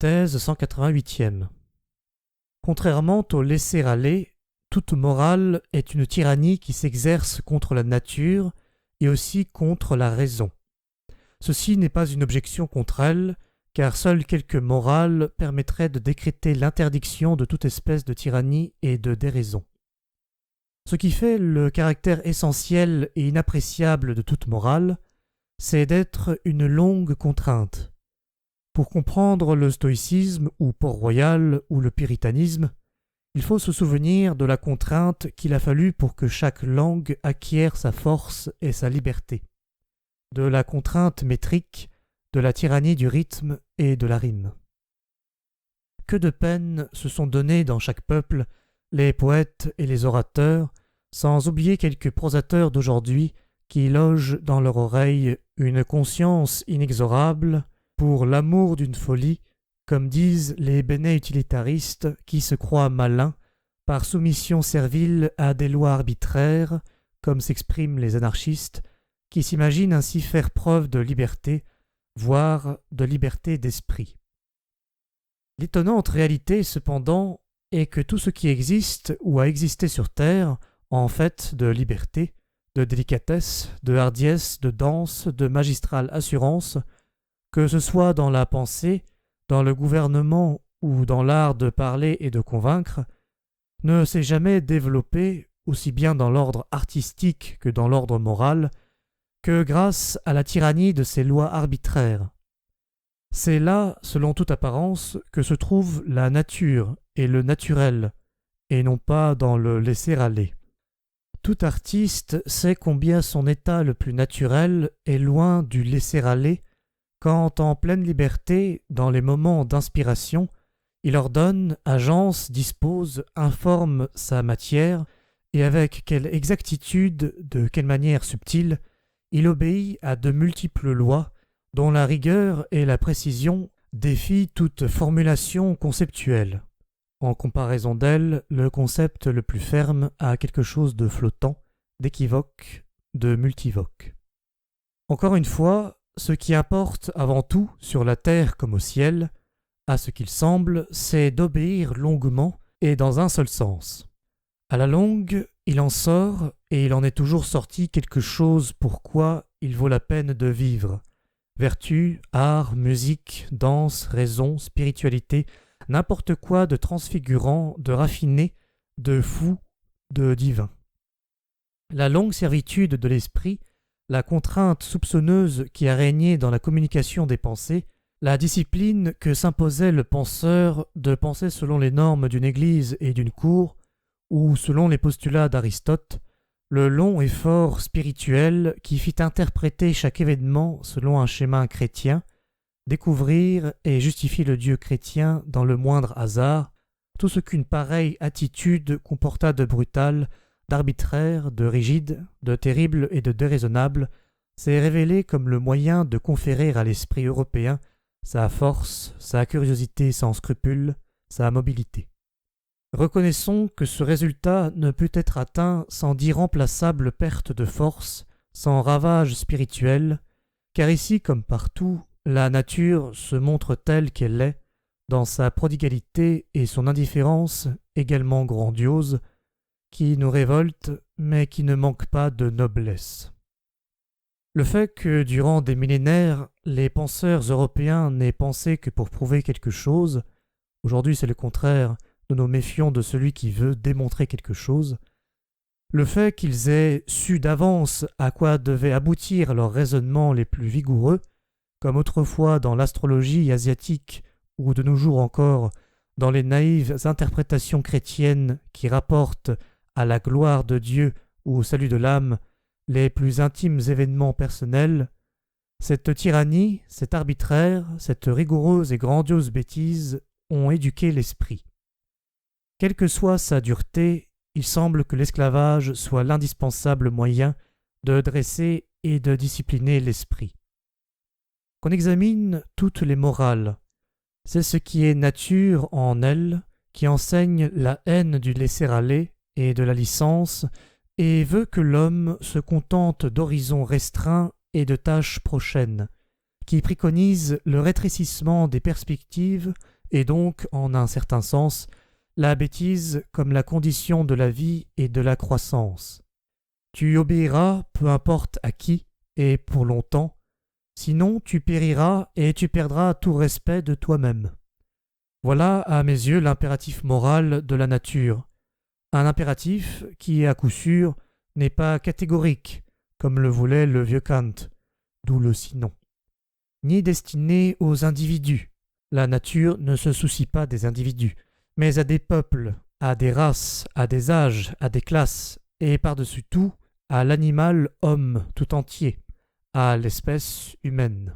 Thèse 188e. Contrairement au laisser-aller, toute morale est une tyrannie qui s'exerce contre la nature et aussi contre la raison. Ceci n'est pas une objection contre elle, car seules quelques morales permettraient de décréter l'interdiction de toute espèce de tyrannie et de déraison. Ce qui fait le caractère essentiel et inappréciable de toute morale, c'est d'être une longue contrainte. Pour comprendre le stoïcisme ou Port-Royal ou le puritanisme, il faut se souvenir de la contrainte qu'il a fallu pour que chaque langue acquiert sa force et sa liberté, de la contrainte métrique, de la tyrannie du rythme et de la rime. Que de peines se sont données dans chaque peuple les poètes et les orateurs, sans oublier quelques prosateurs d'aujourd'hui qui logent dans leur oreille une conscience inexorable pour l'amour d'une folie, comme disent les bénets utilitaristes qui se croient malins par soumission servile à des lois arbitraires, comme s'expriment les anarchistes, qui s'imaginent ainsi faire preuve de liberté, voire de liberté d'esprit. L'étonnante réalité, cependant, est que tout ce qui existe ou a existé sur Terre, en fait de liberté, de délicatesse, de hardiesse, de danse, de magistrale assurance, que ce soit dans la pensée, dans le gouvernement ou dans l'art de parler et de convaincre, ne s'est jamais développé, aussi bien dans l'ordre artistique que dans l'ordre moral, que grâce à la tyrannie de ces lois arbitraires. C'est là, selon toute apparence, que se trouve la nature et le naturel, et non pas dans le laisser-aller. Tout artiste sait combien son état le plus naturel est loin du laisser-aller, quand en pleine liberté, dans les moments d'inspiration, il ordonne, agence, dispose, informe sa matière, et avec quelle exactitude, de quelle manière subtile, il obéit à de multiples lois, dont la rigueur et la précision défient toute formulation conceptuelle. En comparaison d'elle, le concept le plus ferme a quelque chose de flottant, d'équivoque, de multivoque. Encore une fois, ce qui importe avant tout, sur la terre comme au ciel, à ce qu'il semble, c'est d'obéir longuement et dans un seul sens. À la longue, il en sort, et il en est toujours sorti quelque chose pour quoi il vaut la peine de vivre. Vertu, art, musique, danse, raison, spiritualité, n'importe quoi de transfigurant, de raffiné, de fou, de divin. La longue servitude de l'esprit, la contrainte soupçonneuse qui a régné dans la communication des pensées, la discipline que s'imposait le penseur de penser selon les normes d'une église et d'une cour, ou selon les postulats d'Aristote, le long effort spirituel qui fit interpréter chaque événement selon un schéma chrétien, découvrir et justifier le Dieu chrétien dans le moindre hasard, tout ce qu'une pareille attitude comporta de brutal, d'arbitraire, de rigide, de terrible et de déraisonnable, s'est révélé comme le moyen de conférer à l'esprit européen sa force, sa curiosité sans scrupule, sa mobilité. Reconnaissons que ce résultat ne peut être atteint sans d'irremplaçables pertes de force, sans ravage spirituel, car ici comme partout, la nature se montre telle qu'elle est, dans sa prodigalité et son indifférence également grandiose, qui nous révolte, mais qui ne manque pas de noblesse. Le fait que, durant des millénaires, les penseurs européens n'aient pensé que pour prouver quelque chose, aujourd'hui c'est le contraire, nous nous méfions de celui qui veut démontrer quelque chose, le fait qu'ils aient su d'avance à quoi devaient aboutir leurs raisonnements les plus vigoureux, comme autrefois dans l'astrologie asiatique ou de nos jours encore dans les naïves interprétations chrétiennes qui rapportent à la gloire de Dieu ou au salut de l'âme les plus intimes événements personnels, cette tyrannie, cet arbitraire, cette rigoureuse et grandiose bêtise ont éduqué l'esprit. Quelle que soit sa dureté, il semble que l'esclavage soit l'indispensable moyen de dresser et de discipliner l'esprit. Qu'on examine toutes les morales, c'est ce qui est nature en elles, qui enseigne la haine du laisser-aller et de la licence, et veut que l'homme se contente d'horizons restreints et de tâches prochaines, qui préconise le rétrécissement des perspectives et donc, en un certain sens, la bêtise comme la condition de la vie et de la croissance. Tu obéiras, peu importe à qui, et pour longtemps, sinon tu périras et tu perdras tout respect de toi-même. Voilà, à mes yeux, l'impératif moral de la nature. Un impératif qui, à coup sûr, n'est pas catégorique, comme le voulait le vieux Kant, d'où le sinon, ni destiné aux individus. La nature ne se soucie pas des individus, mais à des peuples, à des races, à des âges, à des classes, et par-dessus tout, à l'animal homme tout entier, à l'espèce humaine.